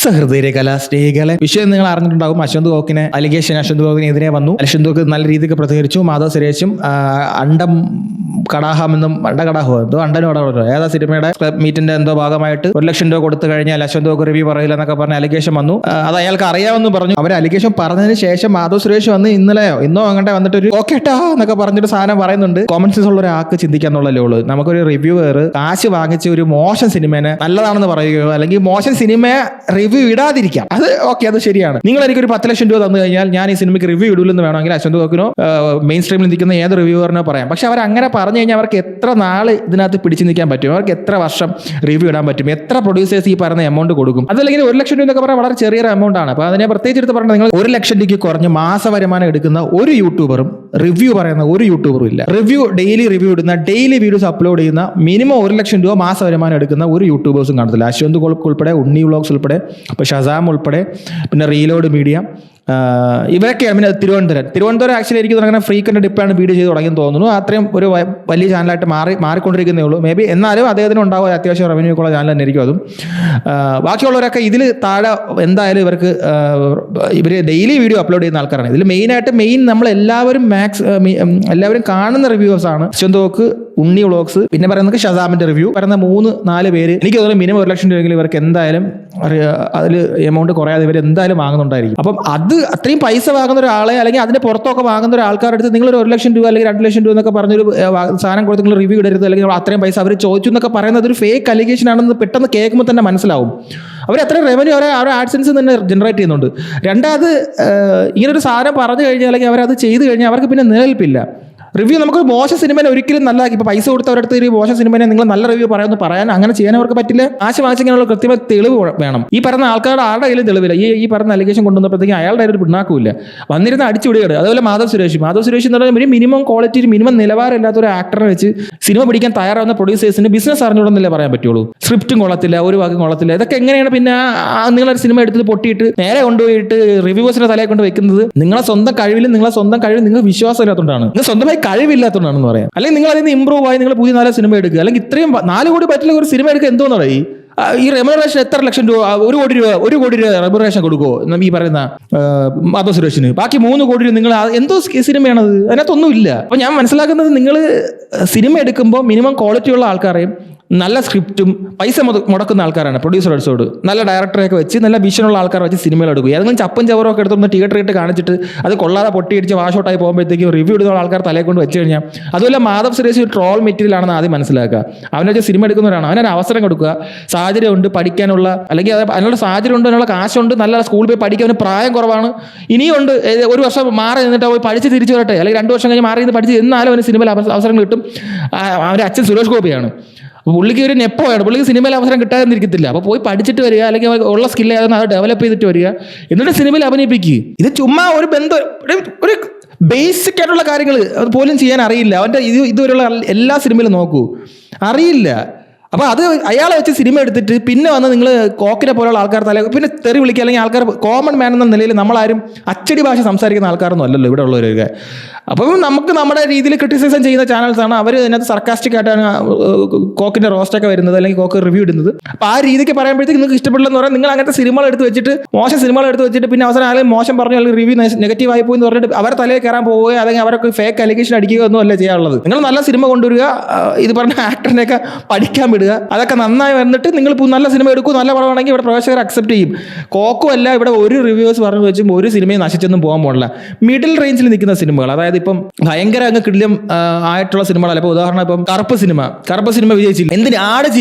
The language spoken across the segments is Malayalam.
സഹൃദയ കലാസ്നേഹികളെ വിഷയം നിങ്ങൾ അറിഞ്ഞിട്ടുണ്ടാകും. അശ്വന്ത് ഗോക്കിനെ അശ്വന്ത് ഗോക്കിനെതിരെ വന്നു. അശ്വന്ത് ഗോക്ക് നല്ല രീതിക്ക് പ്രതികരിച്ചു. മാധവ് സുരേഷും അണ്ടം കടാഹമെന്നും അണ്ടനോടോ ഏതാ സിനിമയുടെ ക്ലബ് മീറ്റിന്റെ എന്തോ ഭാഗമായിട്ട് 1 ലക്ഷം രൂപ കൊടുത്തു കഴിഞ്ഞാൽ അശ്വന്ത് ഗോക്ക് റിവ്യൂ പറയില്ല എന്നൊക്കെ പറഞ്ഞ അലിഗേഷൻ വന്നു. അത് അയാൾക്ക് അറിയാമെന്ന് പറഞ്ഞു. അവർ അലിഗേഷൻ പറഞ്ഞതിന് ശേഷം മാധവ് സുരേഷ് വന്ന് ഇന്നോ അങ്ങോട്ടെ വന്നിട്ട് ഒരു ഓക്കേട്ടാ എന്നൊക്കെ പറഞ്ഞിട്ട് സാധനം പറയുന്നുണ്ട്. കോമൺ സെൻസ് ഉള്ള ഒരാൾക്ക് ചിന്തിക്കാന്നുള്ളല്ലേ ഉള്ളൂ. നമുക്കൊരു റിവ്യൂവർ കാശ് വാങ്ങിച്ച് ഒരു മോശം സിനിമേനെ നല്ലതാണെന്ന് പറയുകയോ അല്ലെങ്കിൽ മോശം സിനിമയെ റിവ്യൂ ഇടാതിരിക്കാം. അത് ഓക്കെ, അത് ശരിയാണ്. നിങ്ങൾ എനിക്കൊരു 10 ലക്ഷം രൂപ തന്നു കഴിഞ്ഞാൽ ഞാൻ ഈ സിനിമയ്ക്ക് റിവ്യൂ ഇടൂലെന്ന് വേണമെങ്കിൽ അശ്വന്ത് ഗോക്കിനോ മെയിൻ സ്ട്രീമിൽ നിൽക്കുന്ന ഏത് റിവ്യൂവറിനോ പറയാം. പക്ഷെ അവർ അങ്ങനെ പറഞ്ഞു കഴിഞ്ഞാൽ അവർക്ക് എത്ര നാൾ ഇതിനകത്ത് പിടിച്ചു നിൽക്കാൻ പറ്റും? അവർക്ക് എത്ര വർഷം റിവ്യൂ ഇടാൻ പറ്റും? എത്ര പ്രൊഡ്യൂസേഴ്സ് ഈ പറയുന്ന എമൗണ്ട് കൊടുക്കും? അതല്ലെങ്കിൽ 1 ലക്ഷം രൂപ എന്നൊക്കെ പറഞ്ഞാൽ വളരെ ചെറിയൊരു എമൗണ്ട് ആണ്. അപ്പോൾ അതിനെ പ്രത്യേകിച്ച് എടുത്ത് പറഞ്ഞാൽ നിങ്ങൾ 1 ലക്ഷം രൂപയ്ക്ക് കുറഞ്ഞ് മാസ വരുമാനം എടുക്കുന്ന ഒരു യൂട്യൂബറും റിവ്യൂ പറയുന്ന ഒരു യൂട്യൂബറും ഇല്ല. ഡെയിലി റിവ്യൂ ഇടുന്ന, ഡെയിലി വീഡിയോസ് അപ്ലോഡ് ചെയ്യുന്ന, മിനിമം 1 ലക്ഷം രൂപ മാസ വരുമാനം എടുക്കുന്ന ഒരു യൂട്യൂബേഴ്സും കാണത്തില്ല. അശ്വന്ത് ഗോക്ക് ഉൾപ്പെടെ, ഉണ്ണി വ്ളോഗ്സ് ഉൾപ്പെടെ, ഇപ്പോൾ ഷസാം ഉൾപ്പെടെ, പിന്നെ റീലോഡ് മീഡിയ, ഇവരൊക്കെയാണ്. പിന്നെ തിരുവനന്തപുരം ആക്ച്വലി എനിക്ക് അങ്ങനെ ഫ്രീക്വന്റ് ഡിപ്പാണ് വീഡിയോ ചെയ്ത് തുടങ്ങിയെന്ന് തോന്നുന്നു. അത്രയും ഒരു വലിയ ചാനലായിട്ട് മാറിക്കൊണ്ടിരിക്കുന്നേ ഉള്ളൂ. മേ ബി എന്നാലും അദ്ദേഹത്തിന് ഉണ്ടാവും അത്യാവശ്യം റവന്യൂ ഉള്ള ചാനൽ തന്നെ ആയിരിക്കും അതും. ബാക്കിയുള്ളവരൊക്കെ ഇതിൽ താഴെ എന്തായാലും ഇവർ ഡെയിലി വീഡിയോ അപ്ലോഡ് ചെയ്യുന്ന ആൾക്കാരാണ്. ഇതിൽ മെയിൻ നമ്മളെല്ലാവരും എല്ലാവരും കാണുന്ന റിവ്യൂവേഴ്സാണ്. അശ്വന്ത് ഗോക്ക്, ഉണ്ണി വ്ളോഗ്സ്, പിന്നെ പറയുന്നത് ഷസാമിന്റെ റിവ്യൂ. പറയുന്ന 3-4 പേര് എനിക്ക് തോന്നുന്നു മിനിമം 1 ലക്ഷം രൂപയെങ്കിലും ഇവർക്ക് എന്തായാലും അതിൽ എമൗണ്ട് കുറയാതെ ഇവർ എന്തായാലും വാങ്ങുന്നുണ്ടായിരിക്കും. അപ്പം അത് അത്രയും പൈസ വാങ്ങുന്ന ഒരാളെ അല്ലെങ്കിൽ അതിന്റെ പുറത്തൊക്കെ വാങ്ങുന്ന ഒരാൾക്കാരുടെ അടുത്ത് നിങ്ങൾ 1 ലക്ഷം രൂപ അല്ലെങ്കിൽ 2 ലക്ഷം രൂപ എന്നൊക്കെ പറഞ്ഞൊരു സാധനം കൊടുത്ത് നിങ്ങൾ റിവ്യൂ ഇടരുത്, അല്ലെങ്കിൽ അത്രയും പൈസ അവർ ചോദിച്ചു എന്നൊക്കെ പറയുന്നത് ഒരു ഫേക്ക് അലിഗേഷൻ ആണെന്ന് പെട്ടെന്ന് കേൾക്കുമ്പോൾ തന്നെ മനസ്സിലാവും. അവർ അത്രയും റവന്യൂ അവരുടെ ആഡ്സൻസ് തന്നെ ജനറേറ്റ് ചെയ്യുന്നുണ്ട്. രണ്ടാമത് ഇങ്ങനൊരു സാധനം പറഞ്ഞു കഴിഞ്ഞാൽ അല്ലെങ്കിൽ അവരത് ചെയ്തു കഴിഞ്ഞാൽ അവർക്ക് പിന്നെ നിലനിൽപ്പില്ല. റിവ്യൂ നമുക്ക് മോശം സിനിമനെ ഒരിക്കലും നല്ല ഇപ്പോൾ പൈസ കൊടുത്തവരടുത്ത് ഒരു മോശം സിനിമനെ നിങ്ങൾ നല്ല റിവ്യൂ പറയാൻ അങ്ങനെ ചെയ്യാൻ അവർക്ക് പറ്റില്ല. ആശ വാങ്ങിച്ചെങ്കിലുള്ള കൃത്യമായ തെളിവ് വേണം. ഈ പറയുന്ന ആൾക്കാരുടെ ആരുടെ കയ്യിലും തെളിവില്ല. ഈ പറയുന്ന അലിഗേഷൻ കൊണ്ടുവന്നപ്പോഴത്തേക്കും അയാളുടെ ഒരു പിണ്ണാക്കുമില്ല, വന്നിരുന്ന അടിച്ചുവിടുകയാണ്. അതുപോലെ മാധവ് സുരേഷ് എന്ന് പറഞ്ഞാൽ ഒരു മിനിമം ക്വാളിറ്റി, മിനിമം നിലവാരമില്ലാത്ത ഒരു ആക്ടറെ വെച്ച് സിനിമ പിടിക്കാൻ തയ്യാറാവുന്ന പ്രൊഡ്യൂസേഴ്സിന് ബിസിനസ് അറിഞ്ഞുകൊണ്ടെന്നല്ലേ പറയാൻ പറ്റുള്ളൂ. സ്ക്രിപ്റ്റും കൊള്ളത്തില്ല, ഒരു വാക്കും കൊള്ളത്തില്ല. ഇതൊക്കെ എങ്ങനെയാണ് പിന്നെ നിങ്ങളൊരു സിനിമ എടുത്തിട്ട് പൊട്ടിയിട്ട് നേരെ കൊണ്ടുപോയിട്ട് റിവ്യൂവേഴ്സിന്റെ തലയെ കൊണ്ട് വെക്കുന്നത്? നിങ്ങളെ സ്വന്തം കഴിവിൽ നിങ്ങൾ വിശ്വാസം ഇല്ലാത്തതുകൊണ്ടാണ്, നിങ്ങൾ സ്വന്തമായി കഴിവില്ലാത്തതുകൊണ്ടാണെന്ന് പറയാം. അല്ലെങ്കിൽ നിങ്ങൾ അതിന് ഇമ്പ്രൂവ് ആയി നിങ്ങൾ പുതിയ 4 സിനിമ എടുക്കുക. അല്ലെങ്കിൽ ഇത്രയും 4 കോടി പറ്റില്ല ഒരു സിനിമ എടുക്കുക. എന്തോന്നാണ് ഈ റെമ്യൂണറേഷൻ? എത്ര ലക്ഷം രൂപ? 1 കോടി രൂപ റെമ്യൂണറേഷൻ കൊടുക്കുമോ ഈ പറയുന്ന മാധവ് സുരേഷിന്? ബാക്കി 3 കോടി രൂപ നിങ്ങൾ എന്തോ സിനിമയാണത്? അതിനകത്തൊന്നും ഇല്ല. അപ്പൊ ഞാൻ മനസ്സിലാക്കുന്നത്, നിങ്ങൾ സിനിമ എടുക്കുമ്പോൾ മിനിമം ക്വാളിറ്റി ഉള്ള ആൾക്കാരെയും നല്ല സ്ക്രിപ്റ്റും പൈസ മുടക്കുന്ന ആൾക്കാരാണ് പ്രൊഡ്യൂസേഴ്സോട്. നല്ല ഡയറക്ടറെയൊക്കെ വെച്ച് നല്ല വിഷനുള്ള ആൾക്കാരെ വെച്ച് സിനിമകൾ എടുക്കുക. ഏതെങ്കിലും ചപ്പും ചവറൊക്കെ എടുത്തൊന്ന് തിയേറ്ററിട്ട് കാണിച്ചിട്ട് അത് കൊള്ളാതെ പൊട്ടിയടിച്ച് വാഷൗട്ടായി പോകുമ്പോഴത്തേക്കും റിവ്യൂ ഇടുന്ന ആൾക്കാർ തലയെ കൊണ്ട് വെച്ച് കഴിഞ്ഞാൽ അതുപോലെ മാധവ് സുരേഷ് ഒരു ട്രോൾ മെറ്റീരിയൽ ആണെന്ന് ആദ്യം മനസ്സിലാക്കുക. അവനെ വെച്ച് സിനിമ എടുക്കുന്നവരാണ്. അവനൊരു അവസരം കൊടുക്കുക. സാഹചര്യമുണ്ട് പഠിക്കാനുള്ള, അല്ലെങ്കിൽ അതിനുള്ള സാഹചര്യം ഉണ്ട്, അതിനുള്ള കാശുണ്ട്, നല്ല സ്കൂളിൽ പോയി പഠിക്കാൻ പ്രായം കുറവാണ്, ഇനിയുണ്ട് 1 വർഷം മാറി നിന്നിട്ട് പോയി പഠിച്ച് തിരിച്ചു വരട്ടെ, അല്ലെങ്കിൽ 2 വർഷം കഴിഞ്ഞ് മാറി നിന്ന് പഠിച്ച് എന്നാലും അവന് സിനിമയിൽ അവസരങ്ങൾ കിട്ടും. അവൻ്റെ അച്ഛൻ സുരേഷ് ഗോപിയാണ്. പുള്ളിക്ക് ഒരു നെപ്പമാണ്, പുള്ളിക്ക് സിനിമയിൽ അവസരം കിട്ടാതിരിക്കത്തില്ല. അപ്പോൾ പോയി പഠിച്ചിട്ട് വരിക, അല്ലെങ്കിൽ ഉള്ള സ്കില്ല് ഏതെന്ന് അത് ഡെവലപ്പ് ചെയ്തിട്ട് വരിക, എന്നിട്ട് സിനിമയിൽ അഭിനയിപ്പിക്കുക. ഇത് ചുമ്മാ ഒരു ബന്ധം, ഒരു ബേസിക് ആയിട്ടുള്ള കാര്യങ്ങൾ അത് പോലും ചെയ്യാൻ അറിയില്ല. അവൻ്റെ ഇതുവരെയുള്ള എല്ലാ സിനിമയിലും നോക്കൂ, അറിയില്ല. അപ്പോൾ അത് അയാളെ വെച്ച് സിനിമ എടുത്തിട്ട് പിന്നെ വന്ന് നിങ്ങൾ കോക്കിനെ പോലുള്ള ആൾക്കാർ പിന്നെ തെറി വിളിക്കുക, അല്ലെങ്കിൽ ആൾക്കാർ കോമൺ മാൻ എന്ന നിലയിൽ നമ്മളാരും അച്ചടി ഭാഷ സംസാരിക്കുന്ന ആൾക്കാരൊന്നും അല്ലല്ലോ ഇവിടെ ഉള്ളവരൊക്കെ. അപ്പം നമുക്ക് നമ്മുടെ രീതിയിൽ ക്രിറ്റിസൈസം ചെയ്യുന്ന ചാനൽസാണ്. അവർ അതിനകത്ത് സർക്കാസ്റ്റിക് ആയിട്ടാണ് കോക്കിൻ്റെ റോസ്റ്റൊക്കെ വരുന്നത്, അല്ലെങ്കിൽ കോക്ക് റിവ്യൂ ഇടുന്നത്. അപ്പോൾ ആ രീതിക്ക് പറയുമ്പോഴത്തേക്ക് നിങ്ങൾക്ക് ഇഷ്ടപ്പെടില്ലെന്ന് പറയാൻ നിങ്ങൾ അങ്ങനത്തെ സിനിമകൾ എടുത്ത് വെച്ചിട്ട്, മോശം സിനിമകൾ എടുത്ത് വെച്ചിട്ട് പിന്നെ അവസാനം ആരെങ്കിലും മോശം പറഞ്ഞു, അല്ലെങ്കിൽ റിവ്യൂ നെഗറ്റീവ് ആയി പോയി എന്ന് പറഞ്ഞിട്ട് അവരെ തലയിൽ കയറാൻ പോവുകയോ അല്ലെങ്കിൽ അവരൊക്കെ ഫേക്ക് അലിഗേഷൻ അടിക്കുക ഒന്നും അല്ല ചെയ്യാനുള്ളത്. നിങ്ങൾ നല്ല സിനിമ കൊണ്ടുവരിക, ഇത് പറഞ്ഞ ആക്ടറിനെയൊക്കെ പഠിക്കാൻ വിടുക, അതൊക്കെ നന്നായി വന്നിട്ട് നിങ്ങൾ നല്ല സിനിമ എടുക്കും. നല്ല പടമാണെങ്കിൽ ഇവിടെ പ്രേക്ഷകർ അക്സെപ്റ്റ് ചെയ്യും. കോക്കും അല്ല ഇവിടെ ഒരു റിവ്യൂസ് പറഞ്ഞു വെച്ചും ഒരു സിനിമയും നശിച്ചൊന്നും പോകാൻ പോകില്ല. മിഡിൽ റേഞ്ചിൽ നിൽക്കുന്ന സിനിമകൾ, അതായത് ഇപ്പം ഭയങ്കര അങ്ങ് കിടിലം ആയിട്ടുള്ള സിനിമകളല്ല. ഇപ്പോൾ ഉദാഹരണം ഇപ്പം കറുപ്പ് സിനിമ വിജയിച്ചില്ല. എന്തിന്?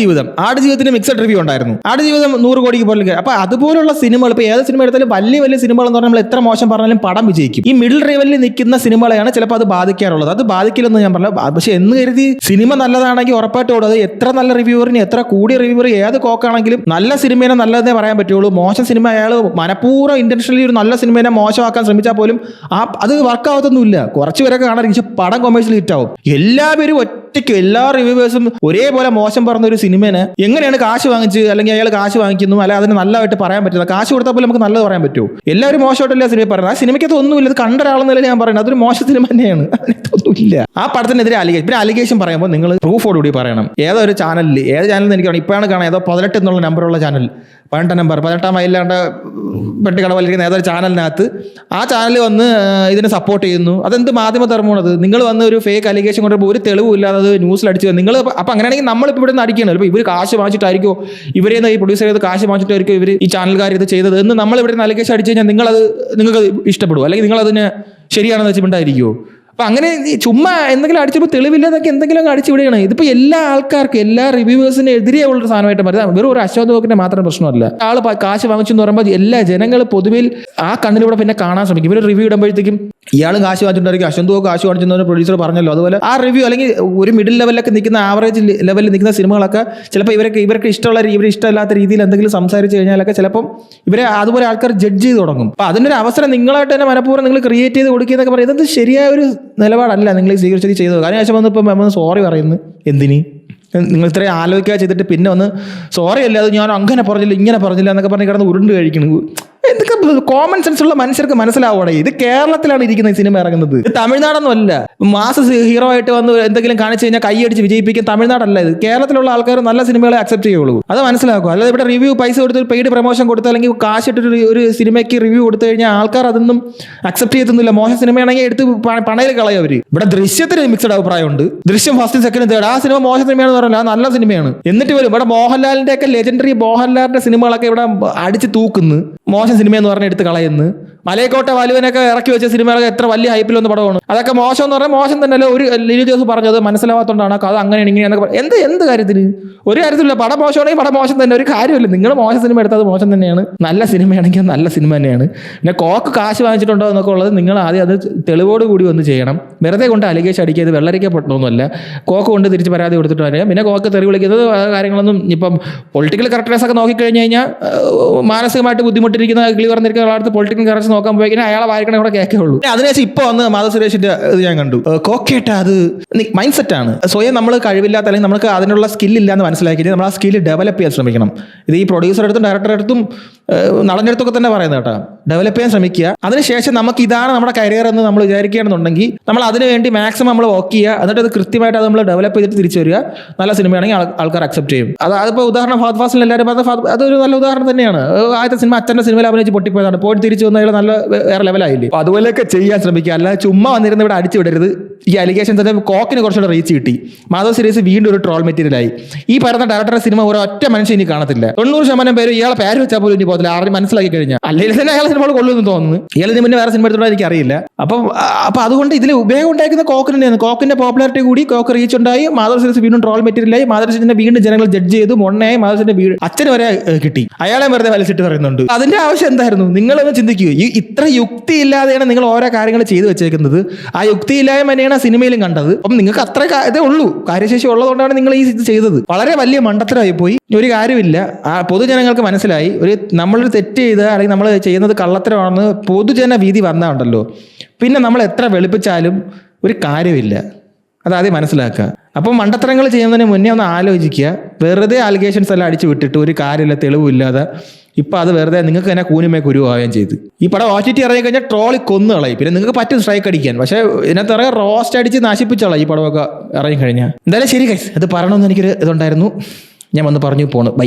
ആടുജീവിതത്തിന് മിക്സഡ് റിവ്യൂ ഉണ്ടായിരുന്നു. ആടുജീവിതം 100 കോടിക്ക് പോലെ. അപ്പൊ അതുപോലുള്ള സിനിമകൾ, ഇപ്പോൾ ഏത് സിനിമ എടുത്താലും വലിയ സിനിമകൾ എന്ന് പറഞ്ഞാൽ നമ്മൾ എത്ര മോശം പറഞ്ഞാലും പടം വിജയിക്കും. ഈ മിഡിൽ ലെവലിൽ നിൽക്കുന്ന സിനിമകളെയാണ് ചിലപ്പോൾ അത് ബാധിക്കാറുള്ളത്. അത് ബാധിക്കില്ലെന്ന് ഞാൻ പറഞ്ഞു. പക്ഷെ എന്ന് കരുതി സിനിമ നല്ലതാണെങ്കിൽ ഉറപ്പായിട്ട് ഓടും. അത് എത്ര നല്ല റിവ്യൂവറിന്, എത്ര കൂടിയ റിവ്യൂവർ, ഏത് കോക്കാണെങ്കിലും നല്ല സിനിമേനെ നല്ലതെന്നേ പറയാൻ പറ്റുള്ളൂ. മോശം സിനിമ അയാൾ മനഃപൂർവ്വം ഇന്റൻഷനലി ഒരു നല്ല സിനിമേനെ മോശമാക്കാൻ ശ്രമിച്ചാൽ പോലും അത് വർക്കാവത്തൊന്നുമില്ല. കുറച്ച് പേരൊക്കെ കാണാൻ, പക്ഷെ പടം കൊമേഴ്സ്യൽ ഹിറ്റ് ആവും. എല്ലാവരും ഒറ്റയ്ക്ക് എല്ലാ റിവ്യൂവേഴ്സും ഒരേപോലെ മോശം പറഞ്ഞ ഒരു സിനിമേനെ എങ്ങനെയാണ് കാശ് വാങ്ങിച്ച്, അല്ലെങ്കിൽ അയാൾ കാശ് വാങ്ങിക്കുന്നു, അല്ലെങ്കിൽ അതിന് നല്ലതായിട്ട് പറയാൻ പറ്റില്ല. കാശ് കൊടുത്താൽ പോലും നമുക്ക് നല്ലത് പറയാൻ പറ്റുമോ? എല്ലാവരും മോശമായിട്ടല്ല സിനിമ പറയുന്നത്. ആ സിനിമയ്ക്കത് ഒന്നുമില്ല. അത് കണ്ട ഒരാളെന്നല്ല ഞാൻ പറയുന്നത്. അതൊരു മോശം സിനിമ തന്നെയാണ്. അതിനൊന്നുമില്ല. ആ പടത്തിനെതിരെ അലിഗേഷൻ പറയുമ്പോൾ നിങ്ങൾ പ്രൂഫോടുകൂടി പറയണം. ഏതോ ഒരു ചാനലിൽ ഏത് ചാനലിൽ എനിക്ക് ഇപ്പോഴാണ് കാണാൻ, ഏതോ 18 എന്നുള്ള നമ്പറുള്ള ചാനൽ, 18 മൈലാണ്ട് പെട്ടിക്കടവലിരിക്കുന്ന ഏതൊരു ചാനലിനകത്ത് ആ ചാനൽ വന്ന് ഇതിനെ സപ്പോർട്ട് ചെയ്യുന്നു. അതെന്ത് മാധ്യമ ധർമ്മമാണത്? നിങ്ങൾ വന്ന് ഒരു ഫേക്ക് അലിഗേഷൻ കൊണ്ടുപോയി ഒരു തെളിവും ഇല്ലാതെ അത് ന്യൂസിൽ അടിച്ചു നിങ്ങൾ. അപ്പം അങ്ങനെയാണെങ്കിൽ നമ്മളിപ്പോൾ ഇവിടെ നിന്ന് അടിക്കണം. ഇപ്പോൾ ഇവർ കാശ് വാങ്ങിച്ചിട്ടായിരിക്കുമോ, ഇവരെ ഈ പ്രൊഡ്യൂസർ ചെയ്ത് കാശ് വാങ്ങിച്ചിട്ടായിരിക്കും ഇവർ ഈ ചാനൽക്കാർ ഇത് ചെയ്തത് എന്ന് നമ്മൾ ഇവിടെ നിന്ന് അലിഗേഷൻ അടിച്ചു കഴിഞ്ഞാൽ നിങ്ങൾക്ക് ഇഷ്ടപ്പെടുമോ? അല്ലെങ്കിൽ നിങ്ങളതിന് ശരിയാണെന്ന് വെച്ചിട്ടുണ്ടായിരിക്കുമോ? അപ്പം അങ്ങനെ ചുമ്മാ എന്തെങ്കിലും അടിച്ചപ്പോൾ തെളിവില്ലാതൊക്കെ എന്തെങ്കിലും അടിച്ചു വിടുകയാണ്. ഇതിപ്പോൾ എല്ലാ ആൾക്കാർക്കും, എല്ലാ റിവ്യൂവേഴ്സിന് എതിരെ ഉള്ളൊരു സാധനമായിട്ട് മാറി. വെറും ഒരു അശ്വന്ത് ഗോക്കിന്റെ മാത്രം പ്രശ്നമല്ല. ആൾ കാശ് വാങ്ങിച്ചു എന്ന് പറയുമ്പോൾ എല്ലാ ജനങ്ങൾ പൊതുവിൽ ആ കണ്ണിലൂടെ പിന്നെ കാണാൻ ശ്രമിക്കും. ഇവർ റിവ്യൂ ഇടുമ്പോഴത്തേക്കും ഇയാളും കാശ് വാങ്ങിച്ചിട്ടുണ്ടായിരിക്കും, അശ്വന്ത് ഗോക്ക് കാശ് വാങ്ങിച്ചെന്ന് പ്രൊഡ്യൂസർ പറഞ്ഞല്ലോ. അതുപോലെ ആ റിവ്യൂ അല്ലെങ്കിൽ ഒരു മിഡിൽ ലെവലിലൊക്കെ നിൽക്കുന്ന, ആവറേജ് ലെവലിൽ നിൽക്കുന്ന സിനിമകളൊക്കെ ചിലപ്പോൾ ഇവർക്ക് ഇഷ്ടമുള്ള, ഇവർ ഇഷ്ടമില്ലാത്ത രീതിയിൽ എന്തെങ്കിലും സംസാരിച്ച് കഴിഞ്ഞാലൊക്കെ ചിലപ്പം ഇവരെ അതുപോലെ ആൾക്കാർ ജഡ്ജ് ചെയ്ത് തുടങ്ങും. അപ്പോൾ അതിനൊരു അവസരം നിങ്ങളായിട്ട് തന്നെ മനഃപൂർവ്വം നിങ്ങൾ ക്രിയേറ്റ് ചെയ്ത് കൊടുക്കുന്നതൊക്കെ പറയുന്നത് ശരിയായ ഒരു നിലപാടല്ല നിങ്ങൾ സ്വീകരിച്ചത് ചെയ്തത്. അതിന് ശേഷം വന്നിപ്പം സോറി പറയുന്നു. എന്തിന്? നിങ്ങൾ ഇത്രയും ആലോചിക്കുക ചെയ്തിട്ട് പിന്നെ ഒന്ന് സോറി അല്ല, അത് ഞാൻ അങ്ങനെ പറഞ്ഞില്ല ഇങ്ങനെ പറഞ്ഞില്ല എന്നൊക്കെ പറഞ്ഞ് കിടന്ന് ഉരുണ്ട് കഴിക്കണം. എന്തൊക്കെ കോമൺ സെൻസ് ഉള്ള മനുഷ്യർക്ക് മനസ്സിലാവണേ. ഇത് കേരളത്തിലാണ് ഇരിക്കുന്ന ഈ സിനിമ ഇറങ്ങുന്നത്, ഇത് തമിഴ്നാടൊന്നും അല്ല. മാസ ഹീറോ ആയിട്ട് വന്ന് എന്തെങ്കിലും കാണിച്ചു കഴിഞ്ഞാൽ കൈയടിച്ച് വിജയിപ്പിക്കാൻ തമിഴ്നാടല്ല ഇത്. കേരളത്തിലുള്ള ആൾക്കാർ നല്ല സിനിമകളെ അക്സെപ്റ്റ് ചെയ്യുള്ളൂ, അത് മനസ്സിലാക്കുക. അല്ലാതെ ഇവിടെ റിവ്യൂ പൈസ കൊടുത്ത് പെയ്ഡ് പ്രൊമോഷൻ കൊടുത്ത് അല്ലെങ്കിൽ കാശിട്ട് ഒരു സിനിമയ്ക്ക് റിവ്യൂ കൊടുത്തു കഴിഞ്ഞാൽ ആൾക്കാർ അതൊന്നും അക്സെപ്റ്റ് ചെയ്തൊന്നുമില്ല. മോശം സിനിമയാണെങ്കിൽ എടുത്ത് പണയിൽ കളയും അവർ. ഇവിടെ ദൃശ്യത്തിന് മിക്സഡ് അഭിപ്രായമുണ്ട്. ദൃശ്യം ഫസ്റ്റ് സെക്കൻഡ് തേർഡ്. ആ സിനിമ മോശം സിനിമയാണെന്ന് പറഞ്ഞാൽ ആ നല്ല സിനിമയാണ്. എന്നിട്ട് വരും ഇവിടെ മോഹൻലാലിന്റെ ഒക്കെ ലെജൻഡറി മോഹൻലാലിന്റെ സിനിമകളൊക്കെ ഇവിടെ അടിച്ച് തൂക്കുന്നു, മോശം സിനിമ എന്ന് പറഞ്ഞ് എടുത്ത് കളയുന്നു. മലയക്കോട്ടെ വാലുവിനൊക്കെ ഇറക്കി വെച്ച സിനിമകളൊക്കെ എത്ര വലിയ ഹൈപ്പിലൊന്ന് പടമാണ്. അതൊക്കെ മോശം എന്ന് പറഞ്ഞാൽ മോശം തന്നെയല്ലോ. ഒരു ലിനു ജോസ് പറഞ്ഞത് മനസ്സിലാവാത്തോണ്ടാണ് കഥ അങ്ങനെയാണ് ഇങ്ങനെയാണെന്നൊക്കെ. എന്ത് കാര്യത്തിന്? ഒരു കാര്യത്തിലില്ല. പടം മോശമാണെങ്കിൽ പടം മോശം തന്നെ, ഒരു കാര്യമില്ല. നിങ്ങൾ മോശം സിനിമ എടുത്തത് മോശം തന്നെയാണ്, നല്ല സിനിമയാണെങ്കിൽ നല്ല സിനിമ തന്നെയാണ്. പിന്നെ കോക്ക് കാശ് വാങ്ങിച്ചിട്ടുണ്ടോ എന്നൊക്കെ ഉള്ളത് നിങ്ങൾ ആദ്യം അത് തെളിവോട് കൂടി ഒന്ന് ചെയ്യണം. വെറുതെ കൊണ്ട് അലിഗേഷൻ അടിക്കുന്നത് വെള്ളരിക്കപ്പെട്ടൊന്നുമല്ല. കോക്ക് കൊണ്ട് തിരിച്ച് പരാതി കൊടുത്തിട്ട് വരാം. പിന്നെ കോക്ക് തെറി വിളിക്കുന്നത് കാര്യങ്ങളൊന്നും ഇപ്പം പൊളിറ്റിക്കൽ കറക്റ്റ്നെസ് ഒക്കെ നോക്കിക്കഴിഞ്ഞ് കഴിഞ്ഞാൽ മാനസികമായിട്ട് ബുദ്ധിമുട്ടിരിക്കുന്ന കിളി പറഞ്ഞിരിക്കുന്ന ആളടുത്ത് പൊളിറ്റിക്കൽ കറക്റ്റ് നോക്കാൻ പോയി കഴിഞ്ഞാൽ അയാളെ വായിക്കണേ ഇവിടെ കേൾക്കുള്ളൂ. അതിനുശേഷം ഇപ്പോൾ വന്ന് മാധവ് സുരേഷിന്റെ ഇത് ഞാൻ കണ്ടു. കോക്കേട്ട അത് മൈൻഡ് സെറ്റാണ്. സ്വയം നമ്മൾ കഴിവില്ലാത്ത അല്ലെങ്കിൽ നമുക്ക് അതിനുള്ള സ്കില്ലില്ല എന്ന് മനസ്സിലാക്കിയിട്ട് നമ്മൾ ആ സ്കില്ല് ഡെവലപ്പ് ചെയ്യാൻ ശ്രമിക്കണം. ഇത് ഈ പ്രൊഡ്യൂസറുടെ അടുത്തും ഡയറക്ടറുടെ അടുത്തും നടൻ്റെ അടുത്തൊക്കെ തന്നെ പറയുന്നത് കേട്ടോ. ഡെവലപ്പ് ചെയ്യാൻ ശ്രമിക്കുക. അതിനുശേഷം നമുക്ക് ഇതാണ് നമ്മുടെ കരിയർ എന്ന് നമ്മൾ വിചാരിക്കുകയാണെന്നുണ്ടെങ്കിൽ നമ്മൾ അതിന് വേണ്ടി മാക്സിമം നമ്മൾ വർക്ക് ചെയ്യുക. എന്നിട്ട് അത് കൃത്യമായിട്ട് അത് നമ്മൾ ഡെവലപ്പ് ചെയ്തിട്ട് തിരിച്ചു വരിക. നല്ല സിനിമയാണെങ്കിൽ ആൾക്കാർ അക്സെപ്റ്റ് ചെയ്യും. അതിപ്പോൾ ഉദാഹരണം ഫഹദ് ഫാസിൽ എല്ലാവരും അതൊരു നല്ല ഉദാഹരണം തന്നെയാണ്. ആദ്യത്തെ സിനിമ അച്ഛൻ്റെ സിനിമയിൽ അഭിനയിച്ച് പൊട്ടിപ്പോയതാണ്, പോയിട്ട് തിരിച്ചു വന്നതിൽ നല്ല വേറെ ലെവലായില്ലേ. അപ്പോൾ അതുപോലെയൊക്കെ ചെയ്യാൻ ശ്രമിക്കുക. അല്ലാതെ ചുമ്മാ വന്നിരുന്ന് ഇവിടെ അടിച്ചു വിടരുത്. ഈ അലിഗേഷൻ തന്നെ കോക്കിന് കുറച്ചുകൂടെ റീച്ച് കിട്ടി. മാധവ് സീരീസ് വീണ്ടും ഒരു ട്രോൾ മെറ്റീരിയലായി. ഈ പറയുന്ന ഡയറക്ടറുടെ സിനിമ ഒരൊറ്റ മനുഷ്യൻ ഇനി കാണത്തില്ല. 90% പേര് ഇയാളെ പേര് വെച്ചാൽ പോലും ഇനി പോകത്തില്ല. ആരും മനസ്സിലാക്കി കഴിഞ്ഞാൽ അല്ലെങ്കിൽ തന്നെ അയാളെ സിനിമകൾ കൊള്ളുമെന്ന് തോന്നുന്നു. ഇയാളെ മുന്നേ വേറെ സിനിമ എടുത്തോളാം എനിക്ക് അറിയില്ല. അപ്പം അതുകൊണ്ട് ഇതിൽ ഉപയോഗം ഉണ്ടായിരിക്കുന്ന കോക്കിന് തന്നെയാണ്. കോക്കിന്റെ പോപ്പുലാരിറ്റി കൂടി, കോക്ക് റീച്ച് ഉണ്ടായി, മാധവ് സീരീസ് വീണ്ടും ട്രോൾ മെറ്റീരിയലായി. മാധവ് സീരീസിനെ വീണ്ടും ജനങ്ങൾ ജഡ്ജ് ചെയ്തു. മൊണ്ണയായി മാധവസിന്റെ വീട് അച്ഛന് വരെ കിട്ടി. അയാളെ വെറുതെ വലിച്ചിട്ട് പറയുന്നുണ്ട്. അതിന്റെ ആവശ്യം എന്തായിരുന്നു? നിങ്ങളൊന്ന് ചിന്തിക്കൂ. ഇത്ര യുക്തി ഇല്ലാതെയാണ് നിങ്ങൾ ഓരോ കാര്യങ്ങൾ ചെയ്തു വെച്ചേക്കുന്നത്. ആ യുക്തി ഇല്ലായ്മ തന്നെയാണ് സിനിമയിലും കണ്ടത്. അപ്പം നിങ്ങൾക്ക് അത്ര ഇതേ ഉള്ളൂ, കാര്യശേഷി ഉള്ളതുകൊണ്ടാണ് നിങ്ങൾ ഈ ഇത് ചെയ്തത്. വളരെ വലിയ മണ്ടത്തരമായി പോയി. ഒരു കാര്യമില്ല. ആ പൊതുജനങ്ങൾക്ക് മനസ്സിലായി നമ്മളൊരു തെറ്റ് ചെയ്ത് അല്ലെങ്കിൽ നമ്മൾ ചെയ്യുന്നത് കള്ളത്തരമാണെന്ന് പൊതുജന വീതി വന്നാണ്ടല്ലോ, പിന്നെ നമ്മൾ എത്ര വെളുപ്പിച്ചാലും ഒരു കാര്യമില്ല. അതാദ്യം മനസ്സിലാക്കുക. അപ്പം മണ്ടത്തരങ്ങൾ ചെയ്യുന്നതിന് മുന്നേ ഒന്ന് ആലോചിക്കുക. വെറുതെ ആലിഗേഷൻസ് എല്ലാം അടിച്ചു വിട്ടിട്ട് ഒരു കാര്യമില്ല, തെളിവില്ലാതെ ഇപ്പം അത് വെറുതെ നിങ്ങൾക്ക് തന്നെ കൂനുമേ കുരുവാകുകയും ചെയ്തു. ഈ പടം OTT ഇറങ്ങി കഴിഞ്ഞാൽ ട്രോളി കൊന്നു കളയും. പിന്നെ നിങ്ങൾക്ക് പറ്റും സ്ട്രൈക്ക് അടിക്കാൻ, പക്ഷേ ഇതിനകത്ത് ഇറങ്ങി റോസ്റ്റ് അടിച്ച് നശിപ്പിച്ചോളാം ഈ പടമൊക്കെ ഇറങ്ങിക്കഴിഞ്ഞാൽ. എന്തായാലും ശരി ഗൈസ്, അത് പറയണമെന്ന് എനിക്കൊരു ഇതുണ്ടായിരുന്നു. ഞാൻ വന്ന് പറഞ്ഞു പോണു. ബൈ.